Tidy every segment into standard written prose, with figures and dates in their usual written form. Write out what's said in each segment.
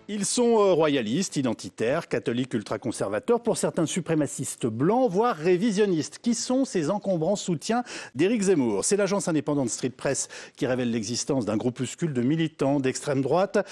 Ils sont royalistes, identitaires, catholiques, ultra-conservateurs, pour certains suprémacistes blancs, voire révisionnistes. Qui sont ces encombrants soutiens d'Éric Zemmour? C'est l'agence indépendante Street Press qui révèle l'existence d'un groupuscule de militants d'extrême droite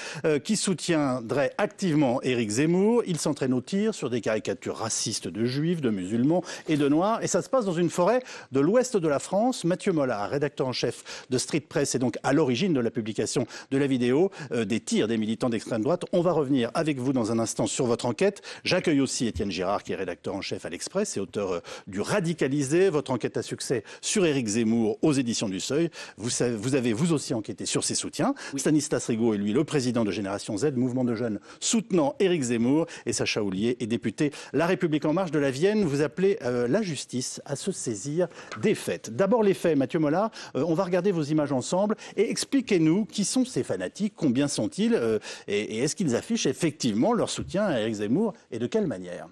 qui soutiendraient activement Éric Zemmour. Ils s'entraînent au tir sur des caricatures racistes de juifs, de musulmans et de noirs. Et ça se passe dans une forêt de l'ouest de la France. Mathieu Mollard, rédacteur en chef de Street Press, est donc à l'origine de la publication de la vidéo des tirs des militants d'extrême droite. On va revenir avec vous dans un instant sur votre enquête. J'accueille aussi Étienne Girard, qui est rédacteur en chef à l'Express et auteur du Radicalisé, votre enquête à succès sur Éric Zemmour aux éditions du Seuil. Vous avez vous aussi enquêté sur ses soutiens. Oui. Stanislas Rigaud est lui le président de Génération Z, mouvement de jeunes soutenant Éric Zemmour. Et Sacha Houlier est député La République En Marche de la Vienne. Vous appelez la justice à se saisir des faits. D'abord les faits, Mathieu Mollard. On va regarder vos images ensemble et expliquez-nous qui sont ces fanatiques, combien sont-ils et est-ce qu'ils affichent effectivement leur soutien à Éric Zemmour et de quelle manière?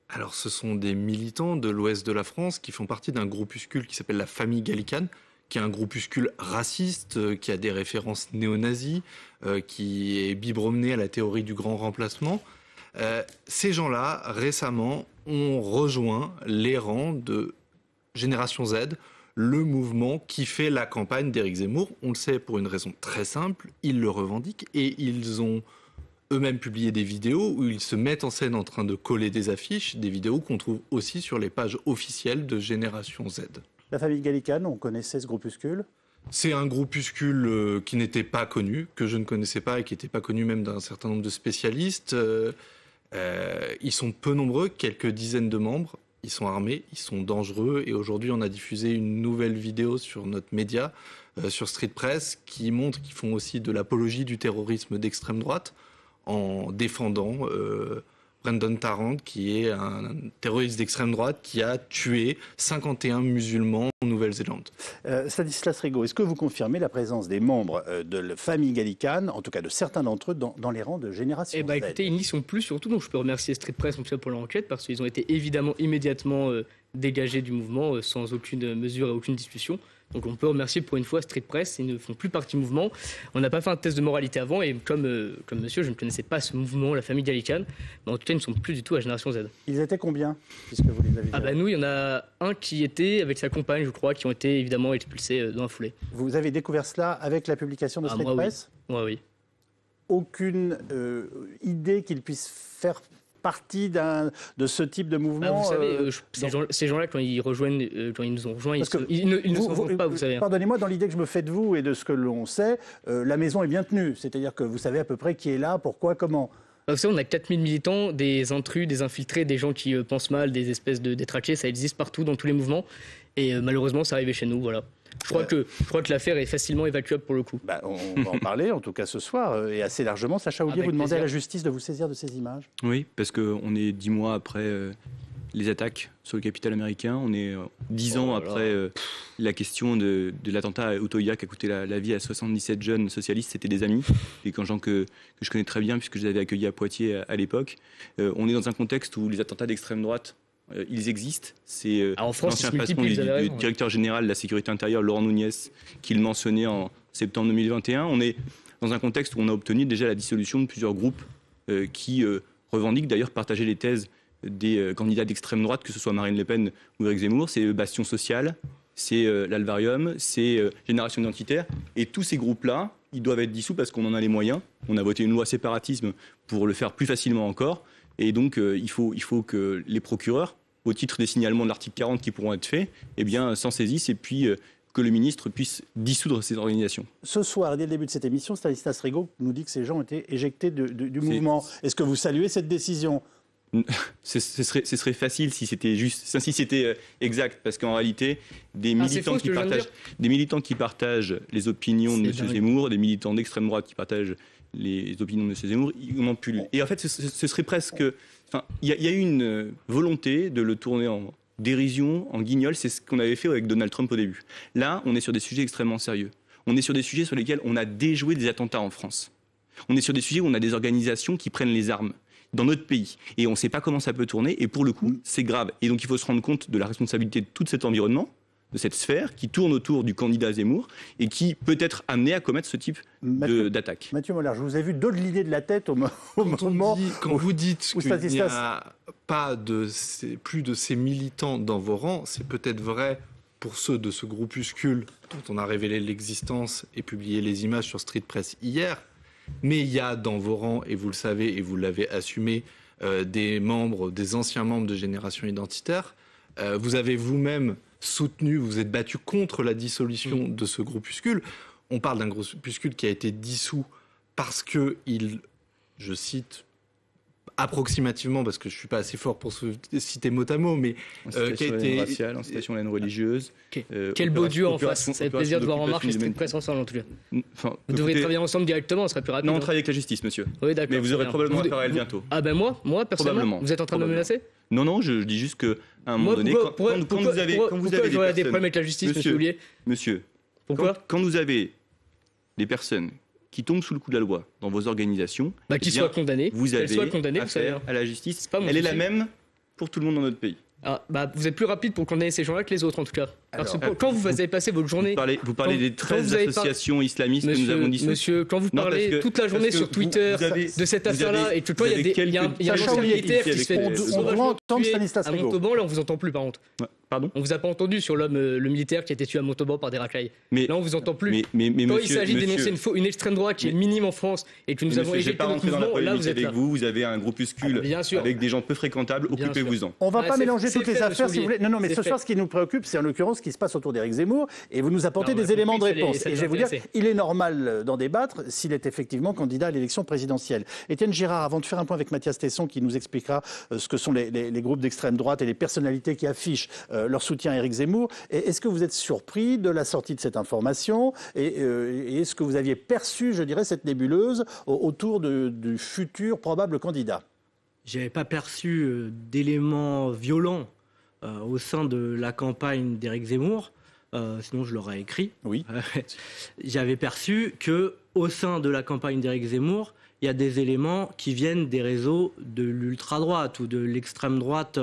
Alors ce sont des militants de l'ouest de la France qui font partie d'un groupuscule qui s'appelle la Famille Gallicane, qui est un groupuscule raciste, qui a des références néo-nazis, qui est biberonné à la théorie du grand remplacement. Ces gens-là, récemment, ont rejoint les rangs de Génération Z, le mouvement qui fait la campagne d'Éric Zemmour. On le sait pour une raison très simple, ils le revendiquent et ils ont eux-mêmes publié des vidéos où ils se mettent en scène en train de coller des affiches, des vidéos qu'on trouve aussi sur les pages officielles de Génération Z. La Famille Gallicane, on connaissait ce groupuscule? C'est un groupuscule qui n'était pas connu, que je ne connaissais pas et qui n'était pas connu même d'un certain nombre de spécialistes. Ils sont peu nombreux, quelques dizaines de membres. Ils sont armés, ils sont dangereux. Et aujourd'hui, on a diffusé une nouvelle vidéo sur notre média, sur Street Press, qui montre qu'ils font aussi de l'apologie du terrorisme d'extrême droite, en défendant Brendan Tarrant, qui est un terroriste d'extrême droite qui a tué 51 musulmans en Nouvelle-Zélande. Stanislas Rigaud, est-ce que vous confirmez la présence des membres de la Famille Gallicane, en tout cas de certains d'entre eux, dans les rangs de Génération Z? Écoutez, ils n'y sont plus, surtout, donc je peux remercier Street Press en tout cas pour leur enquête, parce qu'ils ont été évidemment immédiatement dégagés du mouvement sans aucune mesure et aucune discussion. Donc on peut remercier pour une fois Street Press, ils ne font plus partie du mouvement. On n'a pas fait un test de moralité avant et comme monsieur, je ne connaissais pas ce mouvement, la Famille Gallicane. Mais en tout cas, ils ne sont plus du tout à Génération Z. Ils étaient combien, puisque vous les avez nous, il y en a un qui était avec sa compagne, je crois, qui ont été évidemment expulsés dans la foulée. Vous avez découvert cela avec la publication de Street Press? Oui. Aucune idée qu'ils puissent faire partie de ce type de mouvement? Vous savez, ces gens-là, quand ils rejoignent, quand ils nous ont rejoints, ils ne s'en vont pas, vous savez. Pardonnez-moi, dans l'idée que je me fais de vous et de ce que l'on sait, la maison est bien tenue. C'est-à-dire que vous savez à peu près qui est là, pourquoi, comment. Vous savez, on a 4000 militants, des intrus, des infiltrés, des gens qui pensent mal, des espèces de détraqués. Ça existe partout, dans tous les mouvements. Et malheureusement, ça arrivé chez nous, voilà. Je crois que l'affaire est facilement évacuable pour le coup. On va en parler, en tout cas ce soir, et assez largement. Sacha Houlier, vous demandez à la justice de vous saisir de ces images? Oui, parce qu'on est 10 mois après les attaques sur le Capitole américain. On est 10 ans après la question de l'attentat à Utøya qui a coûté la vie à 77 jeunes socialistes. C'était des amis, des gens que je connais très bien puisque je les avais accueillis à Poitiers à l'époque. On est dans un contexte où les attentats d'extrême droite ils existent. C'est l'ancien patron du directeur général de la sécurité intérieure, Laurent Nunez, qui le mentionnait en septembre 2021. On est dans un contexte où on a obtenu déjà la dissolution de plusieurs groupes qui revendiquent d'ailleurs partager les thèses des candidats d'extrême droite, que ce soit Marine Le Pen ou Éric Zemmour. C'est Bastion Social, c'est l'Alvarium, c'est Génération Identitaire. Et tous ces groupes-là, ils doivent être dissous parce qu'on en a les moyens. On a voté une loi séparatisme pour le faire plus facilement encore. Et donc, il faut que les procureurs, au titre des signalements de l'article 40 qui pourront être faits, s'en saisissent et puis que le ministre puisse dissoudre ces organisations. Ce soir, dès le début de cette émission, Stanislas Rigaud nous dit que ces gens ont été éjectés du mouvement. Est-ce que vous saluez cette décision? Ce serait facile si c'était juste, si c'était exact, parce qu'en réalité, des militants qui partagent les opinions de M. Zemmour, des militants d'extrême droite qui partagent les opinions de M. Zemmour, ils n'ont plus lu. Et en fait, ce serait presque... Il y a eu une volonté de le tourner en dérision, en guignol. C'est ce qu'on avait fait avec Donald Trump au début. Là, on est sur des sujets extrêmement sérieux. On est sur des sujets sur lesquels on a déjoué des attentats en France. On est sur des sujets où on a des organisations qui prennent les armes dans notre pays. Et on ne sait pas comment ça peut tourner. Et pour le coup, c'est grave. Et donc, il faut se rendre compte de la responsabilité de tout cet environnement, de cette sphère qui tourne autour du candidat Zemmour et qui peut être amené à commettre ce type d'attaque. Mathieu Mollard, je vous ai vu d'autres l'idée de la tête au moment quand vous dites où qu'il n'y a pas plus de ces militants dans vos rangs, c'est peut-être vrai pour ceux de ce groupuscule dont on a révélé l'existence et publié les images sur Street Press hier, mais il y a dans vos rangs, et vous le savez et vous l'avez assumé, des anciens membres de Génération Identitaire. Vous avez vous-même soutenu, vous êtes battu contre la dissolution de ce groupuscule. On parle d'un groupuscule qui a été dissous parce qu'il, je cite approximativement, parce que je ne suis pas assez fort pour citer mot à mot, mais qui a été raciale, incitation à la haine religieuse. Quel beau duo en face. Ça fait plaisir de voir En Marche et Street Press ensemble en tout cas. Vous devriez travailler ensemble directement, ce serait plus rapide. Non, on travaille avec la justice, monsieur. Oui, d'accord. Mais vous aurez probablement affaire à elle bientôt. Ah ben moi personnellement, vous êtes en train de me menacer? Non, je dis juste qu'à un moment donné, quand vous avez des problèmes avec la justice, monsieur Houllier? Monsieur, pourquoi? Quand vous avez des personnes qui tombent sous le coup de la loi dans vos organisations, qu'ils soient condamnés. Vous avez affaire à la justice. Elle est la même pour tout le monde dans notre pays. Vous êtes plus rapide pour condamner ces gens-là que les autres en tout cas. Parce que quand vous avez passé votre journée... Vous parlez des 13 associations islamistes que nous avons dissoutes. Monsieur, quand vous parlez toute la journée sur Twitter de cette affaire-là, et tout le temps il y a un ancien militaire qui se fait à Montauban, là on vous entend plus par contre. Pardon ? On vous a pas entendu sur le militaire qui a été tué à Montauban par des racailles. Là on vous entend plus. Quand il s'agit de dénoncer une extrême droite qui est minime en France et que nous avons éjecté notre mouvement, là vous êtes là. Vous avez un groupuscule avec des gens peu fréquentables, occupez-vous-en. On va pas mélanger toutes les affaires si vous voulez. Non, mais ce soir ce qui nous préoccupe, c'est en l'occurrence ce qui se passe autour d'Éric Zemmour et vous nous apportez des éléments de réponse. Et je vais vous dire, il est normal d'en débattre s'il est effectivement candidat à l'élection présidentielle. Étienne Girard, avant de faire un point avec Mathias Tesson qui nous expliquera ce que sont les groupes d'extrême droite et les personnalités qui affichent leur soutien à Éric Zemmour, est-ce que vous êtes surpris de la sortie de cette information et est-ce que vous aviez perçu, je dirais, cette nébuleuse autour du futur probable candidat? Je n'avais pas perçu d'éléments violents au sein de la campagne d'Éric Zemmour. Sinon je l'aurais écrit. Oui. J'avais perçu qu'au sein de la campagne d'Éric Zemmour, il y a des éléments qui viennent des réseaux de l'ultra-droite ou de l'extrême droite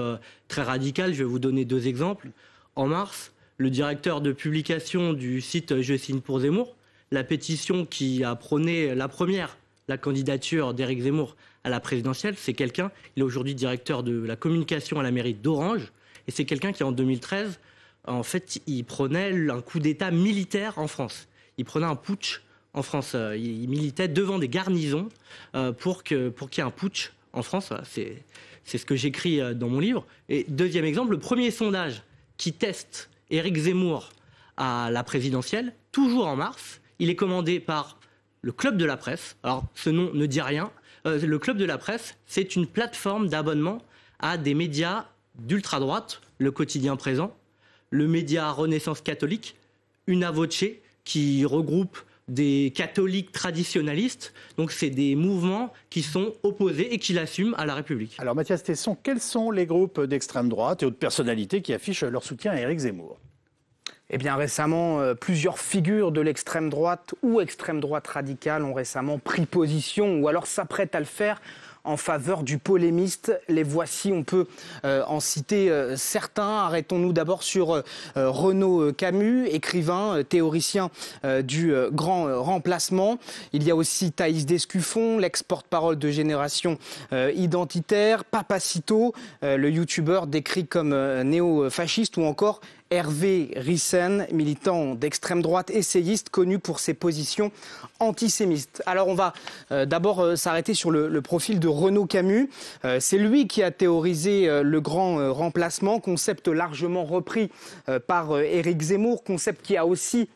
très radicale. Je vais vous donner 2 exemples. En mars, le directeur de publication du site Je signe pour Zemmour, la pétition qui a prôné la candidature d'Éric Zemmour à la présidentielle, c'est quelqu'un, il est aujourd'hui directeur de la communication à la mairie d'Orange, et c'est quelqu'un qui en 2013, en fait, il prônait un coup d'État militaire en France. Il prenait un putsch en France. Il militait devant des garnisons pour qu'il y ait un putsch en France. C'est ce que j'écris dans mon livre. Et deuxième exemple, le premier sondage qui teste Éric Zemmour à la présidentielle, toujours en mars, il est commandé par le Club de la Presse. Alors, ce nom ne dit rien. Le Club de la Presse, c'est une plateforme d'abonnement à des médias d'ultra-droite, le Quotidien Présent, le média Renaissance catholique, Una Voce, qui regroupe des catholiques traditionnalistes. Donc c'est des mouvements qui sont opposés et qui l'assument à la République. Alors Mathias Tesson, quels sont les groupes d'extrême droite et autres personnalités qui affichent leur soutien à Éric Zemmour? Eh bien récemment, plusieurs figures de l'extrême droite ou extrême droite radicale ont récemment pris position ou alors s'apprêtent à le faire en faveur du polémiste. Les voici, on peut en citer certains. Arrêtons-nous d'abord sur Renaud Camus, écrivain, théoricien du grand remplacement. Il y a aussi Thaïs Descuffon, l'ex-porte-parole de Génération Identitaire, Papacito, le youtubeur décrit comme néo-fasciste, ou encore Hervé Rissen, militant d'extrême droite, essayiste, connu pour ses positions antisémites. Alors on va d'abord s'arrêter sur le profil de Renaud Camus. C'est lui qui a théorisé le grand remplacement, concept largement repris par Éric Zemmour, concept qui a aussi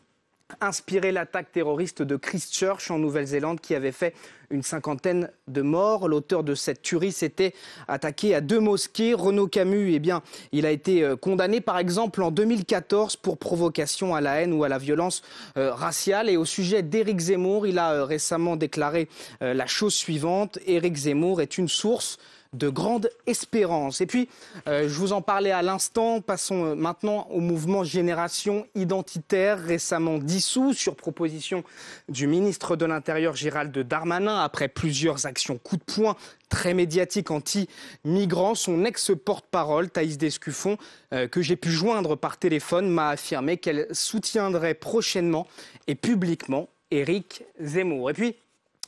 inspiré l'attaque terroriste de Christchurch en Nouvelle-Zélande qui avait fait une 50aine de morts. L'auteur de cette tuerie s'était attaqué à 2 mosquées. Renaud Camus, eh bien, il a été condamné par exemple en 2014 pour provocation à la haine ou à la violence raciale. Et au sujet d'Éric Zemmour, il a récemment déclaré la chose suivante: Éric Zemmour est une source de grande espérance. Et puis, je vous en parlais à l'instant, passons maintenant au mouvement Génération Identitaire, récemment dissous sur proposition du ministre de l'Intérieur Gérald Darmanin, après plusieurs actions coup de poing très médiatiques anti-migrants. Son ex-porte-parole, Thaïs Descuffon, que j'ai pu joindre par téléphone, m'a affirmé qu'elle soutiendrait prochainement et publiquement Éric Zemmour. Et puis,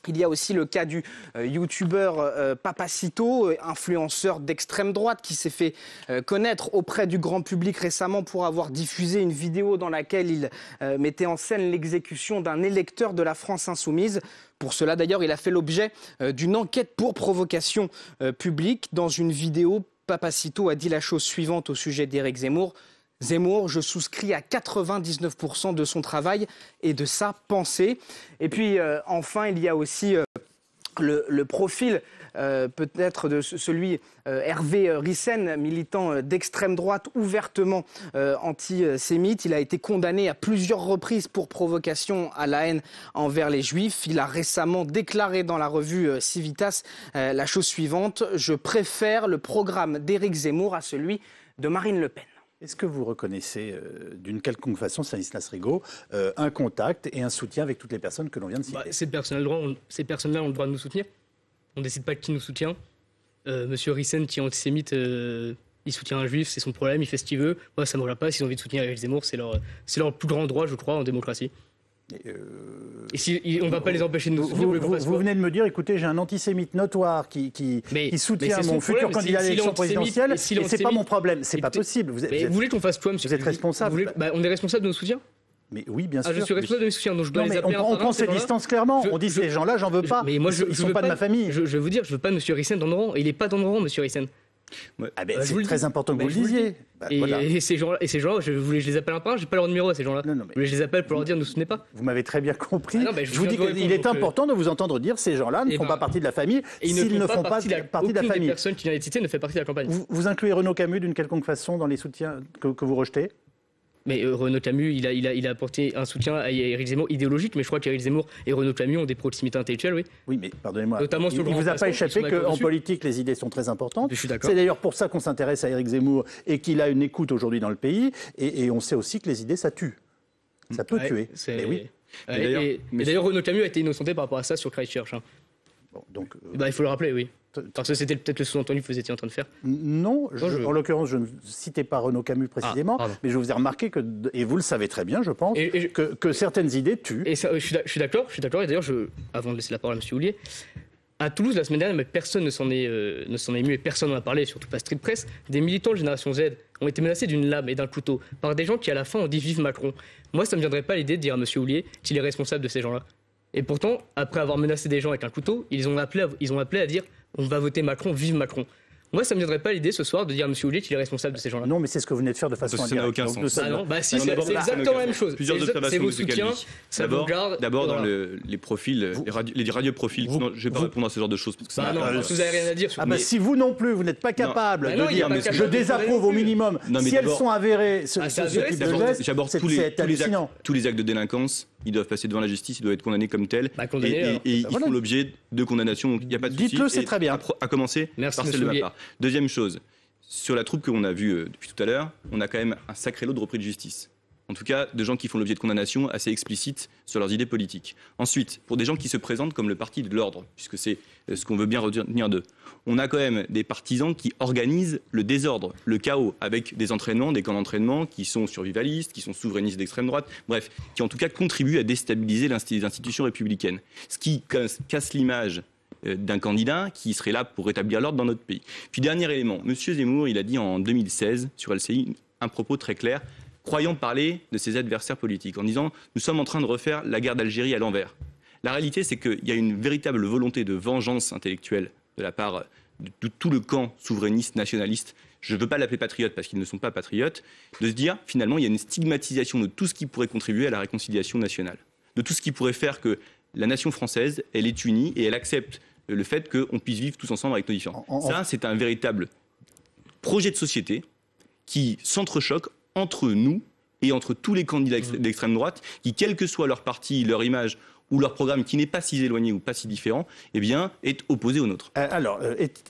il y a aussi le cas du youtubeur Papacito, influenceur d'extrême droite qui s'est fait connaître auprès du grand public récemment pour avoir diffusé une vidéo dans laquelle il mettait en scène l'exécution d'un électeur de la France insoumise. Pour cela, d'ailleurs, il a fait l'objet d'une enquête pour provocation publique. Dans une vidéo, Papacito a dit la chose suivante au sujet d'Éric Zemmour. Zemmour, je souscris à 99% de son travail et de sa pensée. Et puis, enfin, il y a aussi le profil peut-être de celui Hervé Ryssen, militant d'extrême droite ouvertement antisémite. Il a été condamné à plusieurs reprises pour provocation à la haine envers les Juifs. Il a récemment déclaré dans la revue Civitas la chose suivante. Je préfère le programme d'Éric Zemmour à celui de Marine Le Pen. Est-ce que vous reconnaissez d'une quelconque façon, Stanislas Rigaud, un contact et un soutien avec toutes les personnes que l'on vient de citer? Ces personnes-là ont le droit de nous soutenir. On ne décide pas qui nous soutient. Monsieur Ryssen, qui est antisémite, il soutient un juif, c'est son problème, il fait ce qu'il veut. Moi, ça ne me regarde pas. S'ils ont envie de soutenir Éric Zemmour, c'est leur plus grand droit, je crois, en démocratie. Et si on ne va pas les empêcher de nous soutenir. Vous venez de me dire, écoutez, j'ai un antisémite notoire qui soutient mon futur candidat à l'élection présidentielle, et c'est pas mon problème. C'est pas possible. Vous voulez qu'on fasse quoi, monsieur? Vous êtes responsable. On est responsable de nos soutiens. Mais oui, bien sûr. Je suis responsable de mes soutiens, donc je dois les appeler. On prend ses distances clairement. On dit ces gens-là, j'en veux pas. Mais moi, ils sont pas de ma famille. Je vais vous dire, je veux pas monsieur Ryssen dans nos rangs. Et il est pas dans nos rangs, monsieur Ryssen. C'est très important que vous le disiez. Et ces gens-là, je les appelle un par un, j'ai pas leur numéro à ces gens-là. Je les appelle pour leur dire ne soutenez pas. Vous m'avez très bien compris. Je vous dis qu'il est important de vous entendre dire ces gens-là ne font pas partie de la famille s'ils ne font pas partie de la famille. Aucune des personnes qui viennent d'être citées ne fait partie de la campagne. Vous incluez Renaud Camus d'une quelconque façon dans les soutiens que vous rejetez? Mais Renaud Camus, il a apporté un soutien à Éric Zemmour idéologique, mais je crois qu'Éric Zemmour et Renaud Camus ont des proximités intellectuelles, oui. Oui, mais pardonnez-moi, notamment il ne vous a pas échappé qu'en politique, les idées sont très importantes. Je suis d'accord. C'est d'ailleurs pour ça qu'on s'intéresse à Éric Zemmour et qu'il a une écoute aujourd'hui dans le pays. Et on sait aussi que les idées, ça tue. Ça peut tuer. Mais oui. Et d'ailleurs, Renaud Camus a été innocenté par rapport à ça sur Christchurch. Bon, donc, il faut le rappeler, oui. Parce que c'était peut-être le sous-entendu que vous étiez en train de faire. Non, en l'occurrence, je ne citais pas Renaud Camus précisément, mais je vous ai remarqué que, et vous le savez très bien, je pense, que certaines idées tuent. Et ça, je suis d'accord. Et d'ailleurs, avant de laisser la parole à M. Houllier, à Toulouse, la semaine dernière, mais personne ne s'en est ému et personne n'en a parlé, surtout pas Street Press, des militants de Génération Z ont été menacés d'une lame et d'un couteau par des gens qui, à la fin, ont dit « Vive Macron ». Moi, ça ne me viendrait pas l'idée de dire à M. Houllier qu'il est responsable de ces gens-là. Et pourtant, après avoir menacé des gens avec un couteau, ils ont appelé à dire « On va voter Macron, vive Macron ». Moi, ça ne me viendrait pas l'idée ce soir de dire à M. Houllier qu'il est responsable de ces gens-là. Non, mais c'est ce que vous venez de faire de façon indirecte. Ça n'a aucun sens. Si, c'est exactement la même chose. Plusieurs observations. C'est vos soutiens, ça vous garde. D'abord, dans les profils, les radioprofils. Je ne vais pas répondre à ce genre de choses. Parce que vous n'avez rien à dire. Si vous non plus, vous n'êtes pas capable de dire je désapprouve au minimum, si elles sont avérées, ce type de geste, c'est hallucinant. Tous les actes de délinquance, ils doivent passer devant la justice, ils doivent être condamnés comme tels. Et ils font l'objet de condamnations, donc il n'y a pas de souci. Dites-le, c'est très bien. À commencer par celle de ma part. Deuxième chose, sur la troupe qu'on a vue depuis tout à l'heure, on a quand même un sacré lot de repris de justice. En tout cas, de gens qui font l'objet de condamnations assez explicites sur leurs idées politiques. Ensuite, pour des gens qui se présentent comme le parti de l'ordre, puisque c'est ce qu'on veut bien retenir d'eux, on a quand même des partisans qui organisent le désordre, le chaos, avec des entraînements, des camps d'entraînement qui sont survivalistes, qui sont souverainistes d'extrême droite, bref, qui en tout cas contribuent à déstabiliser les institutions républicaines. Ce qui casse l'image d'un candidat qui serait là pour rétablir l'ordre dans notre pays. Puis dernier élément, M. Zemmour, il a dit en 2016 sur LCI un propos très clair, croyant parler de ses adversaires politiques, en disant « Nous sommes en train de refaire la guerre d'Algérie à l'envers ». La réalité, c'est qu'il y a une véritable volonté de vengeance intellectuelle de la part de tout le camp souverainiste, nationaliste, je ne veux pas l'appeler patriote parce qu'ils ne sont pas patriotes, de se dire finalement il y a une stigmatisation de tout ce qui pourrait contribuer à la réconciliation nationale, de tout ce qui pourrait faire que la nation française, elle est unie et elle accepte le fait qu'on puisse vivre tous ensemble avec nos différends. Ça, c'est un véritable projet de société qui s'entrechoque entre nous et entre tous les candidats d'extrême droite qui, quel que soit leur parti, leur image ou leur programme qui n'est pas si éloigné ou pas si différent, eh bien, est opposé au nôtre. Alors,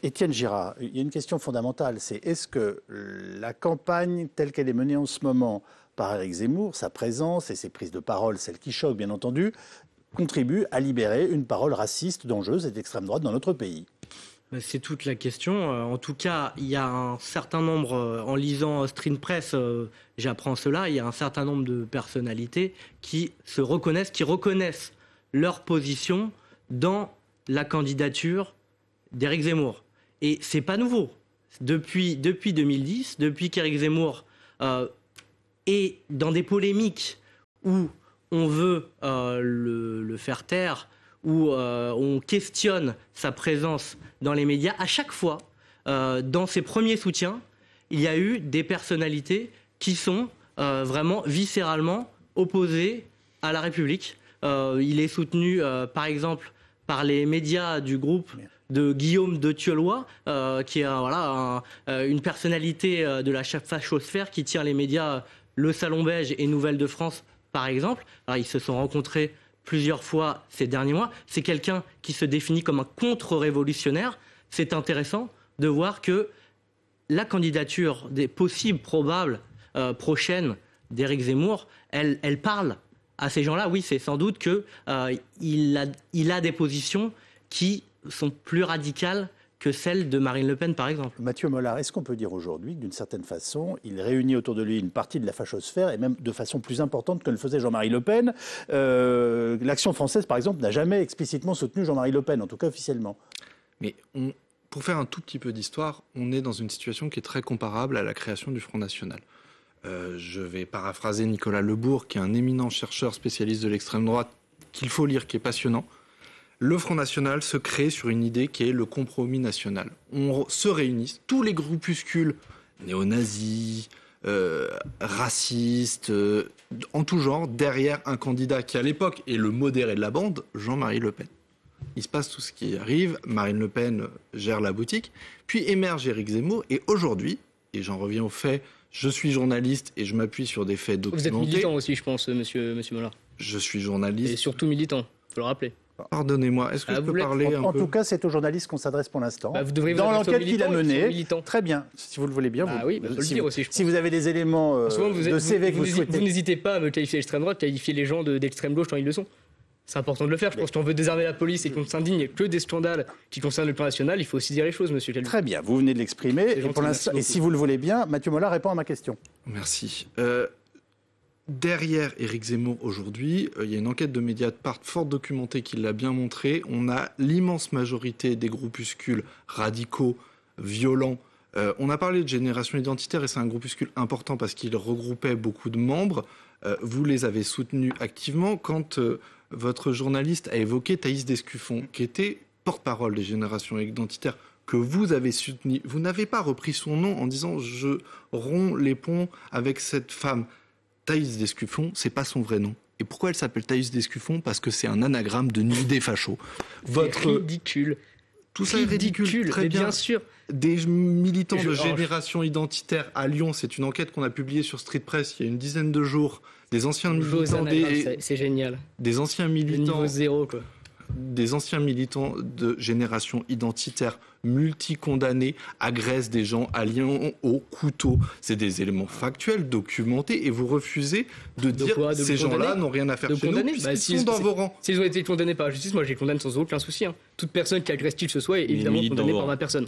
Étienne Girard, il y a une question fondamentale, c'est est-ce que la campagne telle qu'elle est menée en ce moment par Éric Zemmour, sa présence et ses prises de parole, celles qui choquent bien entendu, contribuent à libérer une parole raciste, dangereuse et d'extrême droite dans notre pays? C'est toute la question. En tout cas, il y a un certain nombre, en lisant Street Press, j'apprends cela, il y a un certain nombre de personnalités qui reconnaissent leur position dans la candidature d'Éric Zemmour. Et c'est pas nouveau. Depuis 2010, depuis qu'Éric Zemmour est dans des polémiques où on veut le faire taire, où on questionne sa présence dans les médias, à chaque fois, dans ses premiers soutiens, il y a eu des personnalités qui sont vraiment viscéralement opposées à la République. Il est soutenu, par exemple, par les médias du groupe de Guillaume de Thieulois, qui est une personnalité de la fachosphère qui tient les médias Le Salon Beige et Nouvelles de France, par exemple. Alors, ils se sont rencontrés plusieurs fois ces derniers mois. C'est quelqu'un qui se définit comme un contre-révolutionnaire. C'est intéressant de voir que la candidature des possibles, probables, prochaines d'Éric Zemmour, elle parle à ces gens-là. Oui, c'est sans doute qu'il a des positions qui sont plus radicales que celle de Marine Le Pen, par exemple. Mathieu Mollard, est-ce qu'on peut dire aujourd'hui que, d'une certaine façon, il réunit autour de lui une partie de la fachosphère, et même de façon plus importante que le faisait Jean-Marie Le Pen? L'Action française, par exemple, n'a jamais explicitement soutenu Jean-Marie Le Pen, en tout cas officiellement. Mais pour faire un tout petit peu d'histoire, on est dans une situation qui est très comparable à la création du Front National. Je vais paraphraser Nicolas Lebourg, qui est un éminent chercheur spécialiste de l'extrême droite, qu'il faut lire, qui est passionnant. Le Front National se crée sur une idée qui est le compromis national. On se réunit, tous les groupuscules néo-nazis, racistes, en tout genre, derrière un candidat qui à l'époque est le modéré de la bande, Jean-Marie Le Pen. Il se passe tout ce qui arrive, Marine Le Pen gère la boutique, puis émerge Éric Zemmour, et aujourd'hui, et j'en reviens au fait, je suis journaliste et je m'appuie sur des faits documentés. Vous êtes militant aussi, je pense, monsieur Mollard. Je suis journaliste. Et surtout militant, il faut le rappeler. Pardonnez-moi, est-ce que je peux parler un peu? En tout cas, c'est aux journalistes qu'on s'adresse pour l'instant. Vous devriez dans l'enquête qu'il a menée. Très bien, si vous le voulez bien. Oui, il faut le dire aussi. Si vous avez des éléments de CV que vous souhaitez. Vous n'hésitez pas à me qualifier d'extrême droite, qualifier les gens d'extrême gauche quand ils le sont. C'est important de le faire. Je pense qu'on veut désarmer la police et qu'on s'indigne que des scandales qui concernent le plan national. Il faut aussi dire les choses, monsieur Calvi. Très bien, vous venez de l'exprimer. Et si vous le voulez bien, Mathieu Mollard répond à ma question. Merci. Derrière Éric Zemmour aujourd'hui, il y a une enquête de Mediapart fort documentée qui l'a bien montré. On a l'immense majorité des groupuscules radicaux, violents. On a parlé de génération identitaire et c'est un groupuscule important parce qu'il regroupait beaucoup de membres. Vous les avez soutenus activement quand votre journaliste a évoqué Thaïs Descuffon, qui était porte-parole des générations identitaires, que vous avez soutenu. Vous n'avez pas repris son nom en disant « je romps les ponts avec cette femme ». Thaïs Descuffon, c'est pas son vrai nom. Et pourquoi elle s'appelle Thaïs Descuffon? Parce que c'est un anagramme de nuit des fachos. C'est ridicule. Tout ça est ridicule. Très bien. Bien sûr. Des militants de génération identitaire à Lyon, c'est une enquête qu'on a publiée sur Street Press il y a une dizaine de jours. Des anciens militants, c'est génial. Des anciens militants. Niveau zéro, quoi. Des anciens militants de génération identitaire multi-condamnés agressent des gens à Lyon au couteau. C'est des éléments factuels, documentés, et vous refusez de dire que ces gens-là n'ont rien à faire chez nous puisqu'ils sont dans vos rangs. S'ils ont été condamnés par la justice, moi je les condamne sans aucun souci. Toute personne qui agresse qui que ce soit est évidemment condamnée par ma personne.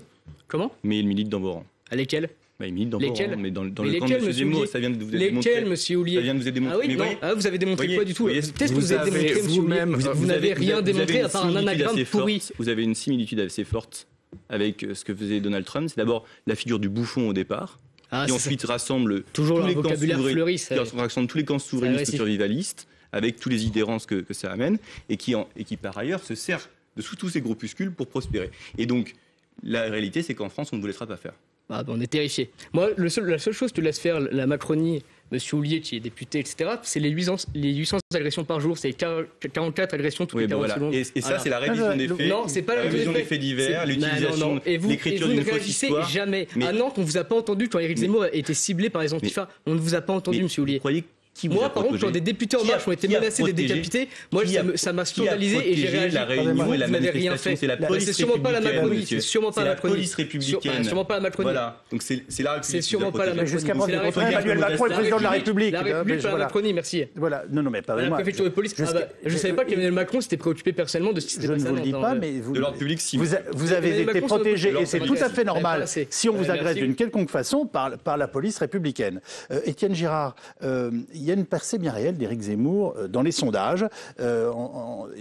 Comment? Mais il milite dans vos rangs. À lesquels? Il milite dans vos rangs, mais dans le camp de M. Zemmour, ça vient de vous être démontré. Lesquels, monsieur Houllier? Ça vient de vous être démontré. Ah oui, non, vous avez démontré quoi du tout? Qu'est-ce que vous avez démontré, monsieur vous-même? Vous n'avez rien démontré à part un anagramme pourri. Vous avez une similitude assez forte avec ce que faisait Donald Trump. C'est d'abord la figure du bouffon au départ, qui ensuite rassemble tous les camps souverainistes survivalistes, avec tous les idérances que ça amène, et qui par ailleurs se sert de tous ces groupuscules pour prospérer. Et donc, la réalité, c'est qu'en France, on ne vous laissera pas faire. On est terrifiés. Moi, la seule chose que laisse faire la Macronie, M. Houllier, qui est député, etc., c'est les 800 agressions par jour. C'est 44 agressions toutes les 40 secondes. Et ça, c'est la révision des faits. Non, c'est pas la révision des faits divers, l'utilisation, l'écriture d'une fausse histoire. Jamais. À Nantes, on ne vous a pas entendu quand Éric Zemmour était ciblé par les Antifa. On ne vous a pas entendu, M. Houllier. Qui vous Moi, a par contre, protégé quand des députés en marche ont été Qui a menacés d'être protégé décapités, moi, ça m'a Qui a scandalisé et j'ai protégé réagi. la réunion et la Vous n'avez rien manifestation? fait. C'est la police C'est sûrement pas la républicaine, Macronie. monsieur. C'est sûrement pas C'est la la Macronie. police républicaine. Sûrement pas la Macronie. Voilà. Donc c'est la République. C'est sûrement pas la qui vous a Macronie. Jusqu'à C'est preuve la du contraire, République. Emmanuel Macron est le président de la République. La République, pas la Voilà. Macronie, merci. Voilà. Non, mais La pardonnez-moi. préfecture de police. Je ne savais pas qu'Emmanuel Macron s'était préoccupé personnellement de ce qui s'était Je ne passé à vous le dis Nantes, pas, hein. mais vous, De l'ordre public, si. vous avez Emmanuel été Macron, protégé sur le et c'est coup, tout à merci. fait normal Merci. si on vous agresse Merci. d'une quelconque façon par la police républicaine. Étienne Girard, il y a une percée bien réelle d'Éric Zemmour dans les sondages.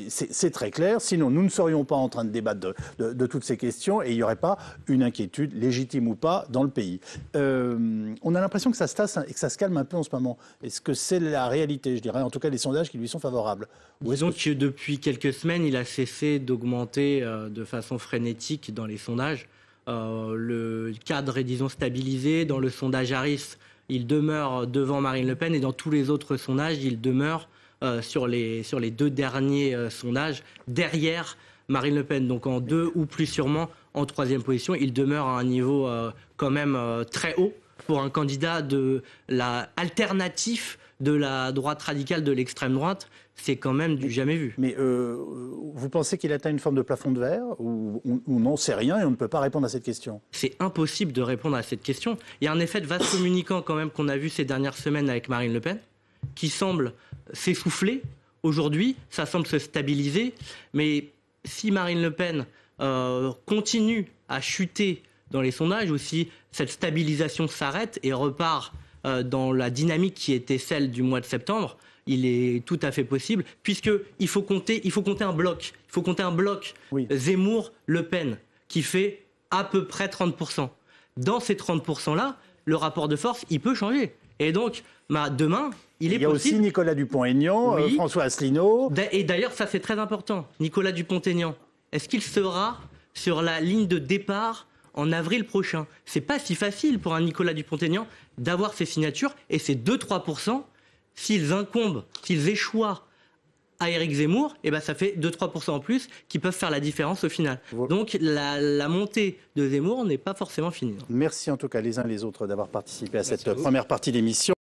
C'est très clair. Sinon, nous ne serions pas en train de débattre de toutes ces questions et il n'y aurait pas une inquiétude, légitime ou pas, dans le pays. On a l'impression que ça se tasse et que ça se calme un peu en ce moment. Est-ce que c'est la réalité, je dirais, en tout cas les sondages qui lui sont favorables? Ou est-ce Disons que depuis quelques semaines, il a cessé d'augmenter de façon frénétique dans les sondages. Le cadre est, disons, stabilisé. Dans le sondage Harris, il demeure devant Marine Le Pen et dans tous les autres sondages, il demeure sur les 2 derniers sondages derrière Marine Le Pen. Donc en 2 ou plus sûrement en 3e position, il demeure à un niveau quand même très haut pour un candidat de la alternatif de la droite radicale, de l'extrême droite. C'est quand même du jamais vu. Mais vous pensez qu'il atteint une forme de plafond de verre ou on n'en sait rien et on ne peut pas répondre à cette question? C'est impossible de répondre à cette question. Il y a un effet de vase communicant quand même qu'on a vu ces dernières semaines avec Marine Le Pen, qui semble s'essouffler. Aujourd'hui, ça semble se stabiliser. Mais si Marine Le Pen continue à chuter dans les sondages, ou si cette stabilisation s'arrête et repart dans la dynamique qui était celle du mois de septembre, il est tout à fait possible, puisqu'il faut compter un bloc. Il faut compter un bloc Oui. Zemmour-Le Pen, qui fait à peu près 30%. Dans ces 30%-là, le rapport de force, il peut changer. Et donc, demain, il est possible... Il y a aussi Nicolas Dupont-Aignan, Oui. François Asselineau. Et d'ailleurs, ça c'est très important. Nicolas Dupont-Aignan, est-ce qu'il sera sur la ligne de départ en avril prochain? C'est pas si facile pour un Nicolas Dupont-Aignan d'avoir ces signatures et ces 2-3%, s'ils incombent, s'ils échouent à Éric Zemmour, et ben ça fait 2-3% en plus qui peuvent faire la différence au final. Donc la montée de Zemmour n'est pas forcément finie. Merci en tout cas les uns et les autres d'avoir participé à cette première partie d'émission.